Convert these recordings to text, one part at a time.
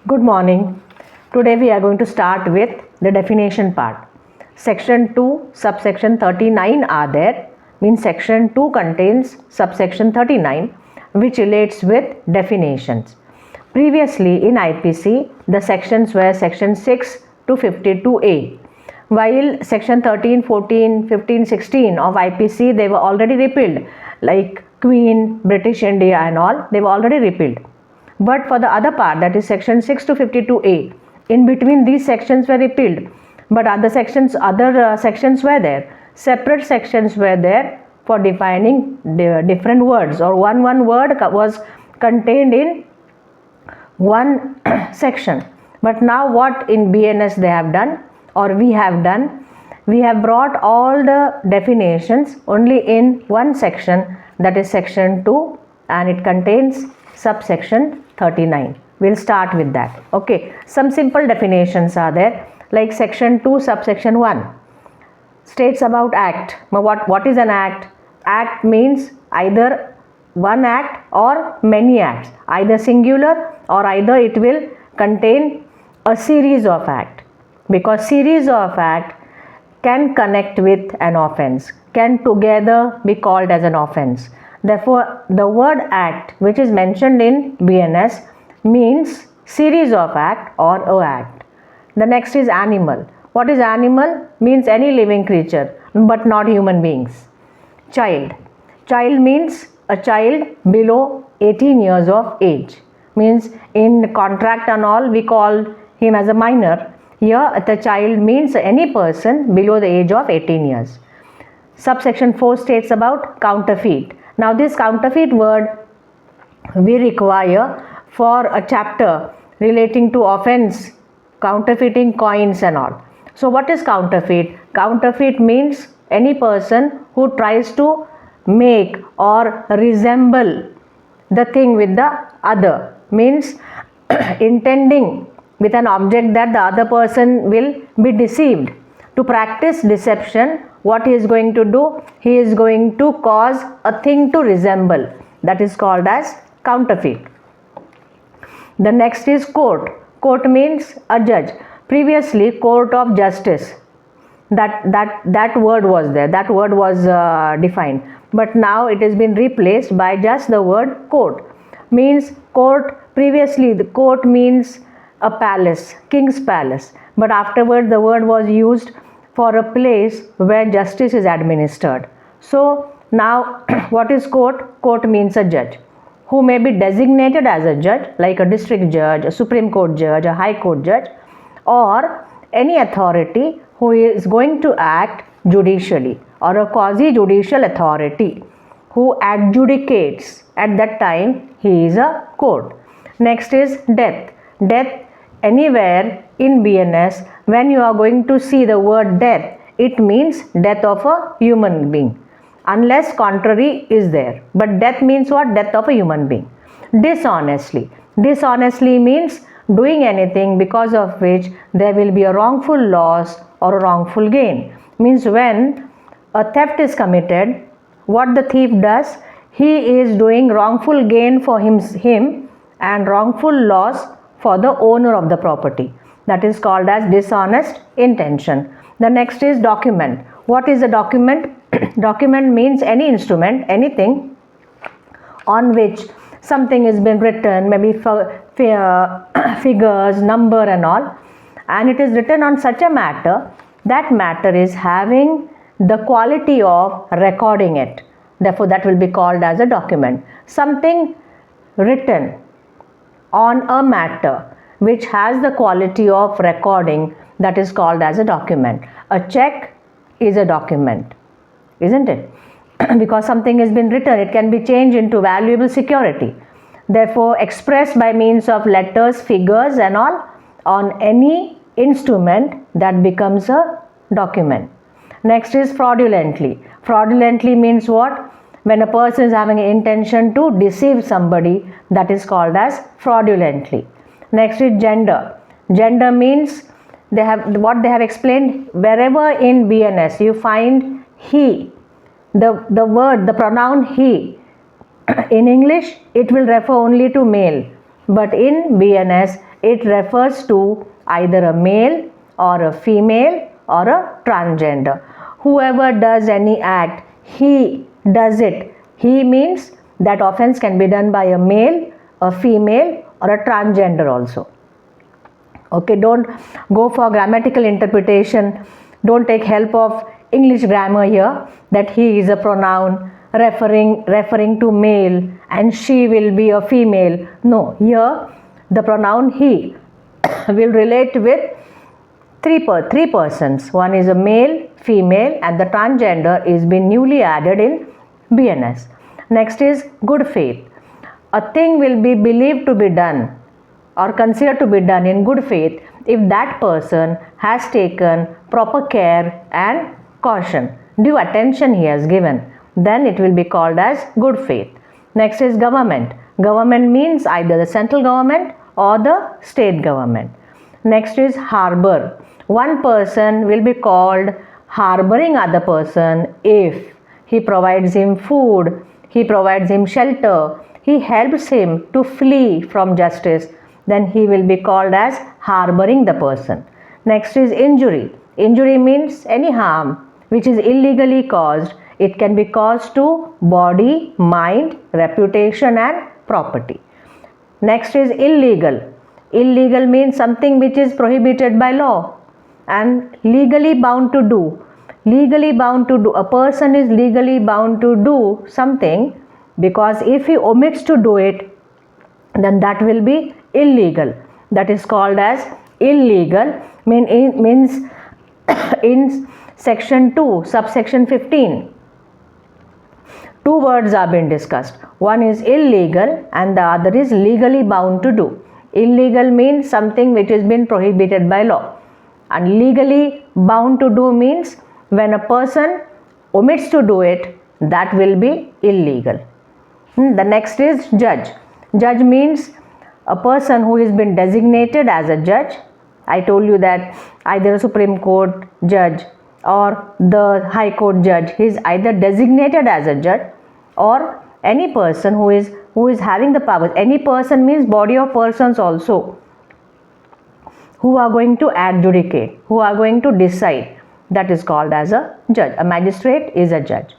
Good morning. Today we are going to start with the definition part. Section 2, subsection 39 are there. Means section 2 contains subsection 39 which relates with definitions. Previously in IPC, the sections were section 6 to 52A. While section 13, 14, 15, 16 of IPC, they were already repealed, like Queen, British India and all, they were already repealed. But for the other part, that is section 6 to 52A, in between these sections were repealed, but other sections were there. Separate sections were there for defining different words, or one word was contained in one section. But now what in BNS they have done, or we have done, we have brought all the definitions only in one section, that is section 2, and it contains subsection 39. We'll start with that. Okay, some simple definitions are there, like section 2 subsection 1 states about act. What is an act? Act means either one act or many acts, either singular or either it will contain a series of acts, because series of acts can connect with an offense, can together be called as an offense. Therefore, the word act which is mentioned in BNS means series of act or a act. The next is animal. What is animal? Means any living creature, but not human beings. Child. Child means a child below 18 years of age. Means in contract and all we call him as a minor. Here the child means any person below the age of 18 years. Subsection 4 states about counterfeit. Now this counterfeit word we require for a chapter relating to offense, counterfeiting coins and all. So what is counterfeit? Counterfeit means any person who tries to make or resemble the thing with the other, means intending with an object that the other person will be deceived. To practice deception, what he is going to do? He is going to cause a thing to resemble. That is called as counterfeit. The next is court. Court means a judge. Previously, court of justice. That word was there. That word was defined. But now it has been replaced by just the word court. Means court. Previously, the court means a palace, king's palace. But afterward, the word was used for a place where justice is administered. So now what is court? Court means a judge who may be designated as a judge, like a district judge, a Supreme Court judge, a High Court judge, or any authority who is going to act judicially, or a quasi-judicial authority who adjudicates. At that time, he is a court. Next is death. Death, anywhere in BNS, when you are going to see the word death, it means death of a human being, unless contrary is there. But death means what? Death of a human being. Dishonestly. Dishonestly means doing anything because of which there will be a wrongful loss or a wrongful gain. Means when a theft is committed, what the thief does? He is doing wrongful gain for him and wrongful loss for the owner of the property. That is called as dishonest intention. The next is document. What is a document? Document means any instrument, anything on which something has been written, maybe figures, number and all, and it is written on such a matter, that matter is having the quality of recording it. Therefore, that will be called as a document. Something written on a matter which has the quality of recording, that is called as a document. A check is a document, isn't it? Because something has been written, it can be changed into valuable security. Therefore, expressed by means of letters, figures and all on any instrument, that becomes a document. Next is fraudulently. Fraudulently means what? When a person is having an intention to deceive somebody, that is called as fraudulently. Next is gender. Gender means they have explained, wherever in BNS you find he, the word, the pronoun he, in English it will refer only to male, but in BNS it refers to either a male or a female or a transgender. Whoever does any act, he does it. He means that offense can be done by a male, a female or a transgender also. Okay, don't go for grammatical interpretation. Don't take help of English grammar here that he is a pronoun referring to male and she will be a female. No, here the pronoun he will relate with three persons. One is a male, female and the transgender is been newly added in BNS. Next is good faith. A thing will be believed to be done or considered to be done in good faith if that person has taken proper care and caution, due attention he has given, then it will be called as good faith. Next is government. Government means either the central government or the state government. Next is harbor. One person will be called harboring other person if he provides him food, he provides him shelter, he helps him to flee from justice, then he will be called as harboring the person. Next is injury. Injury means any harm which is illegally caused. It can be caused to body, mind, reputation and property. Next is illegal. Illegal means something which is prohibited by law and legally bound to do. Legally bound to do. A person is legally bound to do something because if he omits to do it, then that will be illegal. That is called as illegal. Means in section 2, subsection 15, two words are being discussed. One is illegal and the other is legally bound to do. Illegal means something which has been prohibited by law, and legally bound to do means when a person omits to do it, that will be illegal. The next is judge. Judge means a person who has been designated as a judge. I told you that either a Supreme Court judge or the High Court judge, he is either designated as a judge or any person who is having the powers. Any person means body of persons also who are going to adjudicate, who are going to decide. That is called as a judge. A magistrate is a judge.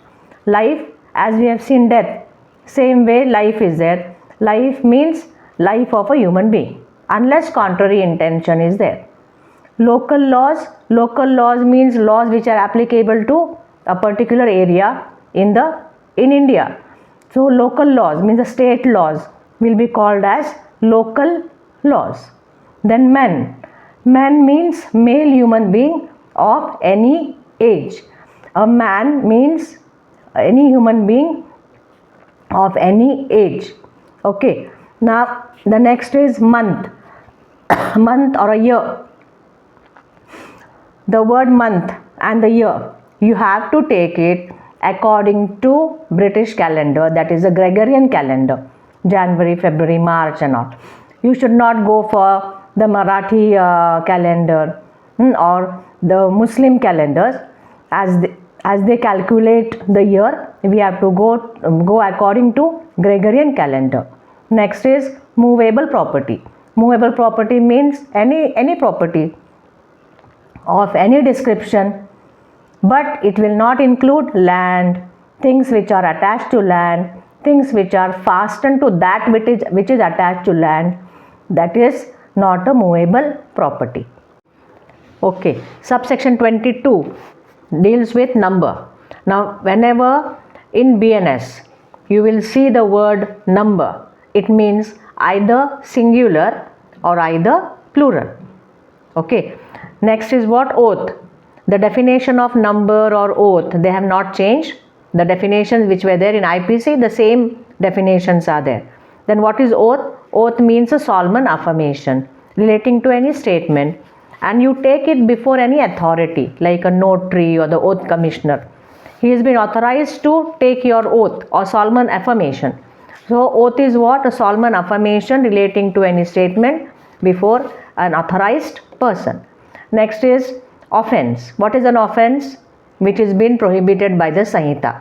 Life, as we have seen death, same way life is there. Life means life of a human being unless contrary intention is there. Local laws. Local laws means laws which are applicable to a particular area in India. So local laws means the state laws will be called as local laws. Then men. Men means male human being of any age. A man means any human being of any age. Okay. Now the next is month. Month or a year. The word month and the year, you have to take it according to British calendar, that is the Gregorian calendar, January, February, March and all. You should not go for the Marathi calendar or the Muslim calendars. As they calculate the year, we have to go according to Gregorian calendar. Next is movable property. Movable property means any property of any description, but it will not include land, things which are attached to land, things which are fastened to that which is attached to land. That is not a movable property. Okay, subsection 22 deals with number. Now whenever in BNS you will see the word number, it means either singular or either plural. Okay. Next is what? Oath. The definition of number or oath, they have not changed. The definitions which were there in IPC, the same definitions are there. Then what is oath? Oath means a solemn affirmation relating to any statement, and you take it before any authority like a notary or the oath commissioner. He has been authorized to take your oath or solemn affirmation. So oath is what? A solemn affirmation relating to any statement before an authorized person. Next is offense. What is an offense? Which is been prohibited by the Samhita.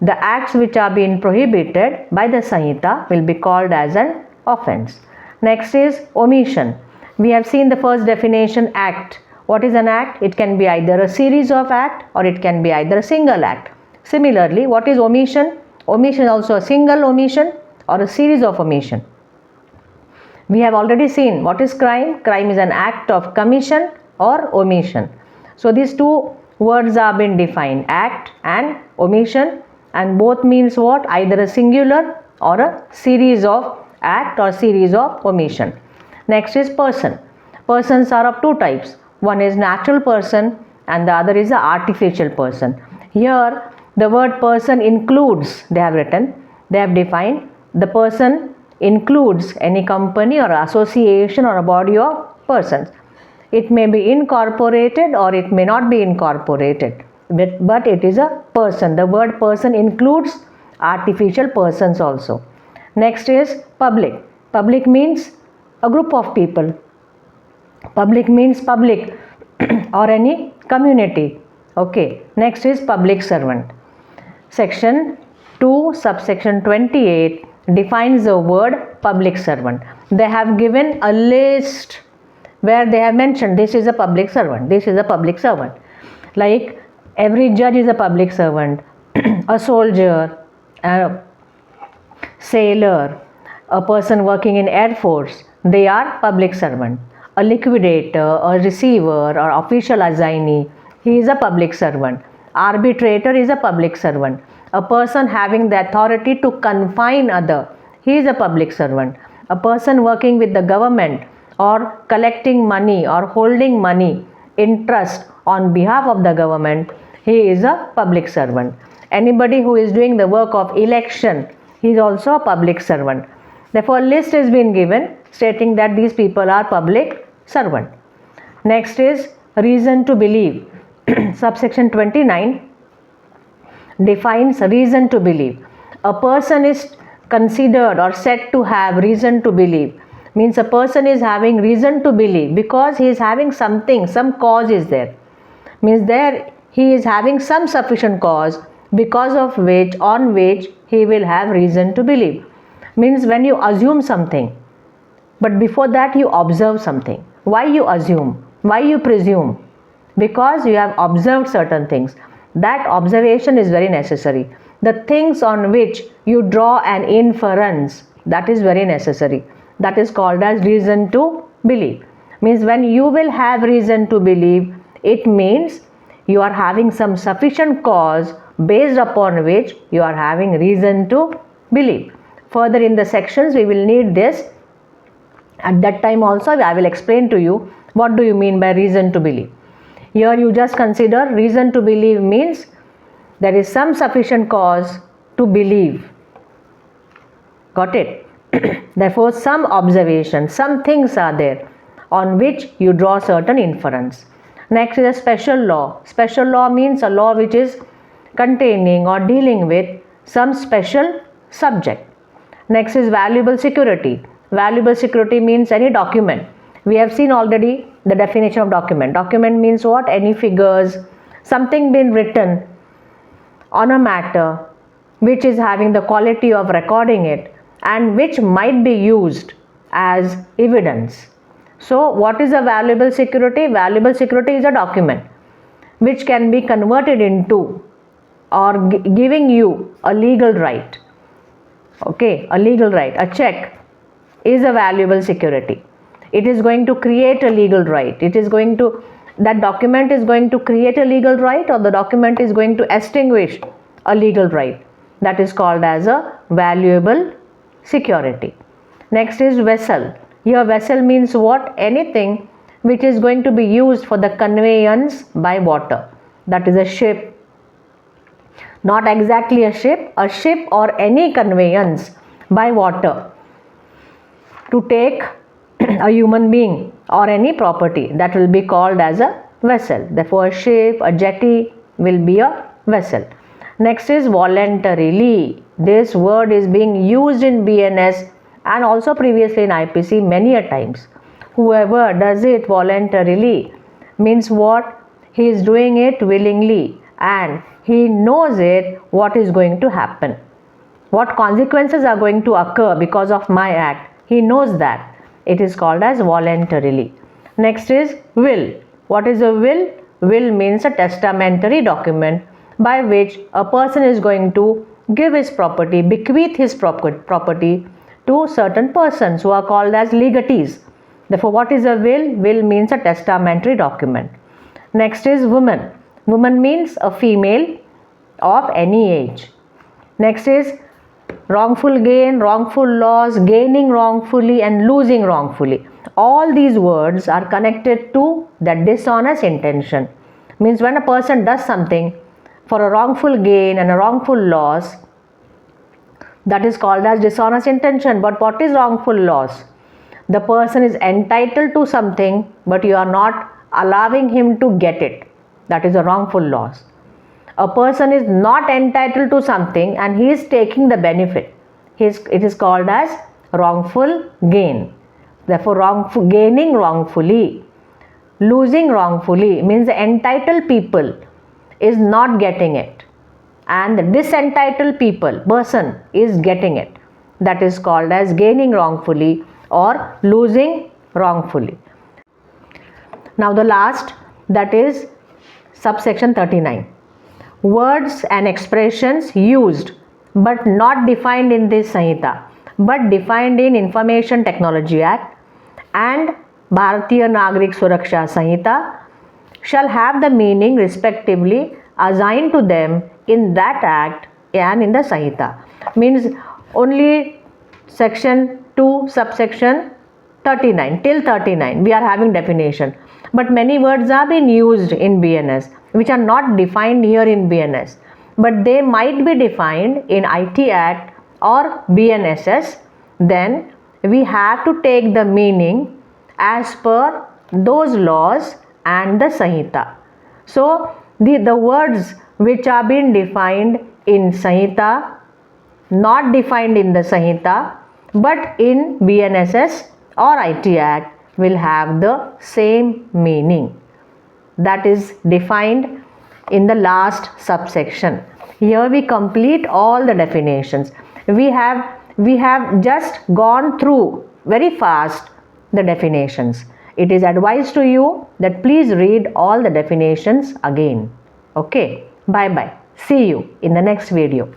The acts which are being prohibited by the Samhita will be called as an offense. Next is omission. We have seen the first definition, act. What is an act? It can be either a series of acts or it can be either a single act. Similarly, what is omission? Omission is also a single omission or a series of omission. We have already seen what is crime. Crime is an act of commission or omission. So these two words are been defined, act and omission, and both means what? Either a singular or a series of act or series of omission. Next is person. Persons are of two types. One is natural person and the other is an artificial person. Here the word person includes, they have written, they have defined, the person includes any company or association or a body of persons. It may be incorporated or it may not be incorporated, but it is a person. The word person includes artificial persons also. Next is public. Public means a group of people. Public means public or any community. Okay. Next is public servant. Section 2 subsection 28 defines the word public servant. They have given a list where they have mentioned this is a public servant, this is a public servant. Like every judge is a public servant, a soldier, a sailor, a person working in Air Force, they are public servant. A liquidator, a receiver or official assignee, he is a public servant. Arbitrator is a public servant. A person having the authority to confine other, he is a public servant. A person working with the government or collecting money or holding money in trust on behalf of the government, he is a public servant. Anybody who is doing the work of election, he is also a public servant. Therefore, a list has been given stating that these people are public servant. Next is reason to believe. Subsection 29 defines reason to believe. A person is considered or said to have reason to believe. Means a person is having reason to believe because he is having something, some cause is there. Means there he is having some sufficient cause because of which, on which he will have reason to believe. Means when you assume something, but before that you observe something. Why you assume? Why you presume? Because you have observed certain things. That observation is very necessary. The things on which you draw an inference, that is very necessary. That is called as reason to believe. Means when you will have reason to believe, it means you are having some sufficient cause based upon which you are having reason to believe. Further in the sections we will need this. At that time also I will explain to you what do you mean by reason to believe. Here you just consider reason to believe means there is some sufficient cause to believe. Got it? Therefore, some observation, some things are there on which you draw certain inference. Next is a special law. Special law means a law which is containing or dealing with some special subject. Next is valuable security. Valuable security means any document. We have seen already the definition of document. Document means what? Any figures, something been written on a matter which is having the quality of recording it and which might be used as evidence. So what is a valuable security? Valuable security is a document which can be converted into or giving you a legal right. Okay, a legal right. A check is a valuable security. It is going to create a legal right. That document is going to create a legal right, or the document is going to extinguish a legal right. That is called as a valuable security. Next is vessel. Here vessel means what? Anything which is going to be used for the conveyance by water. That is a ship. Not exactly a ship or any conveyance by water to take a human being or any property, that will be called as a vessel. Therefore, a ship, a jetty will be a vessel. Next is voluntarily. This word is being used in BNS and also previously in IPC many a times. Whoever does it voluntarily means what? He is doing it willingly and he knows it what is going to happen. What consequences are going to occur because of my act. He knows that. it is called as voluntarily. Next is will. What is a will? Will means a testamentary document by which a person is going to give his property, bequeath his property to certain persons who are called as legatees. Therefore, what is a will? Will means a testamentary document. Next is woman. Woman means a female of any age. Next is wrongful gain, wrongful loss, gaining wrongfully and losing wrongfully. All these words are connected to the dishonest intention. Means when a person does something for a wrongful gain and a wrongful loss, that is called as dishonest intention. But what is wrongful loss? The person is entitled to something, but you are not allowing him to get it. That is a wrongful loss. A person is not entitled to something and he is taking the benefit. It is called as wrongful gain. Therefore, gaining wrongfully, losing wrongfully means the entitled people is not getting it and the disentitled person is getting it. That is called as gaining wrongfully or losing wrongfully. Now the last, that is subsection 39. Words and expressions used but not defined in this Sanhita, but defined in Information Technology Act and Bharatiya Nagrik Suraksha Sanhita shall have the meaning respectively assigned to them in that act and in the Sanhita. Means only section 2 subsection 39 till 39 we are having definition, but many words are being used in BNS which are not defined here in BNS, but they might be defined in IT Act or BNSS. Then we have to take the meaning as per those laws and the Sanhita. So the words which are being defined in Sanhita, not defined in the Sanhita, but in BNSS or IT Act will have the same meaning. That is defined in the last subsection. Here we complete all the definitions. We have just gone through very fast the definitions. It is advised to you that please read all the definitions again. Okay, bye bye. See you in the next video.